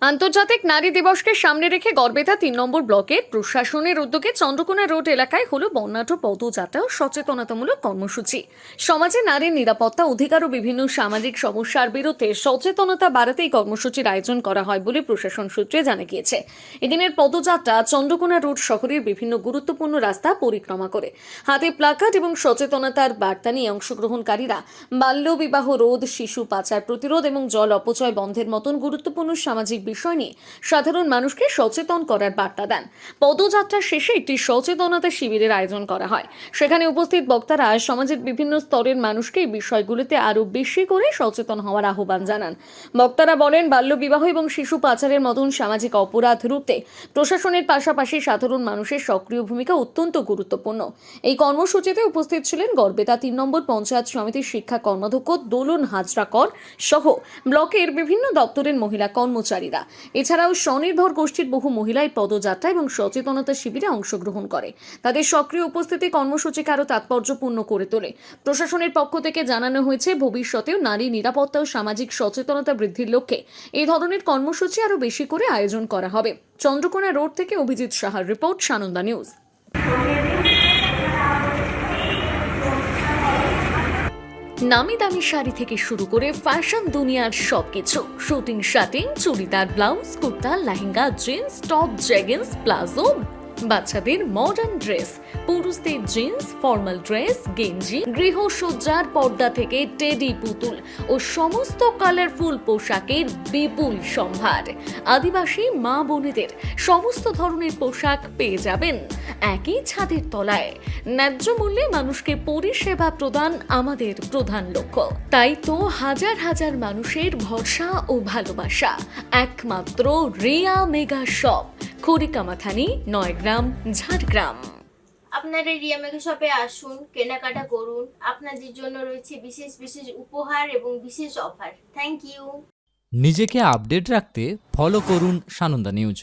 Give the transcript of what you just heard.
আন্তর্জাতিক নারী দিবসকে সামনে রেখে গড়বেতা ৩ নম্বর ব্লকের প্রশাসনের উদ্যোগে চন্দ্রকোনা রোড এলাকায় হলো বর্ণাঢ্য পদযাত্রা ও সচেতনতামূলক কর্মসূচি। সমাজে নারীর নিরাপত্তা, অধিকার ও বিভিন্ন সামাজিক সমস্যার বিরুদ্ধে সচেতনতা বাড়াতে এই কর্মসূচির আয়োজন করা হয় বলে প্রশাসন সূত্রে জানা গিয়েছে। এদিনের পদযাত্রা চন্দ্রকোনা রোড শহরের বিভিন্ন গুরুত্বপূর্ণ রাস্তা পরিক্রমা করে হাতে প্লাকার্ড এবং সচেতনতার বার্তা নিয়ে অংশগ্রহণকারীরা বাল্যবিবাহ রোধ, শিশু পাচার প্রতিরোধ এবং জল অপচয় বন্ধের মতন গুরুত্বপূর্ণ সামাজিক বিষয় নিয়ে সাধারণ মানুষকে সচেতন করার বার্তা দেন। পদযাত্রা শেষে একটি সচেতনতা শিবিরের আয়োজন করা হয়। সেখানে উপস্থিত বক্তারা সমাজের বিভিন্ন স্তরের মানুষকে এই বিষয়গুলিতে আরও বেশি করে সচেতন হওয়ার আহ্বান জানান। বক্তারা বলেন, বাল্যবিবাহ এবং শিশু পাচারের মতন সামাজিক অপরাধ রুখতে প্রশাসনের পাশাপাশি সাধারণ মানুষের সক্রিয় ভূমিকা অত্যন্ত গুরুত্বপূর্ণ। এই কর্মসূচিতে উপস্থিত ছিলেন গড়বেতা ৩ নম্বর পঞ্চায়েত সমিতির শিক্ষা কর্মাধ্যক্ষ দোলন হাজরাকর সহ ব্লকের বিভিন্ন দপ্তরের মহিলা কর্মচারীরা। এছাড়াও স্বনির্ভর গোষ্ঠীর বহু মহিলাই পদযাত্রা এবং সচেতনতা শিবিরে অংশগ্রহণ করে। তাদের সক্রিয় উপস্থিতি কর্মসূচিকে আরও তাৎপর্যপূর্ণ করে তোলে। প্রশাসনের পক্ষ থেকে জানানো হয়েছে, ভবিষ্যতেও নারী নিরাপত্তা ও সামাজিক সচেতনতা বৃদ্ধির লক্ষ্যে এই ধরনের কর্মসূচি আরও বেশি করে আয়োজন করা হবে। চন্দ্রকোনা রোড থেকে অভিজিৎ সাহার রিপোর্ট, সানন্দা নিউজ। নামি দামি শাড়ি থেকে শুরু করে ফ্যাশন দুনিয়ার সবকিছু, shooting shirting, churidar, blouse, kurta, lehenga, jeans, top, jeggings, palazzo, বাচ্চাদের মডার্ন ড্রেস, পুরুষদের জিন্স, ফর্মাল ড্রেস, গেঞ্জি, গৃহসজ্জার পর্দা থেকে টেডি পুতুল ও সমস্ত কালারফুল পোশাকের বিপুল সম্ভার। আদিবাসী মা বোনেদের সমস্ত ধরনের পোশাক পেয়ে যাবেন একই ছাদের তলায়। ন্যায্য মূল্যে মানুষকে পরিষেবা প্রদান আমাদের প্রধান লক্ষ্য। তাই তো হাজার হাজার মানুষের ভরসা ও ভালোবাসা একমাত্র রিয়া মেগা শপ, খড়িকামাথানি, নয়গ্রাম, ঝাড়গ্রাম। আপনারা রিয়া মেগা শপে আসুন, কেনাকাটা করুন। আপনাদের জন্য রয়েছে বিশেষ বিশেষ উপহার এবং বিশেষ অফার। Thank you. নিজেকে আপডেট রাখতে ফলো করুন সানন্দা নিউজ।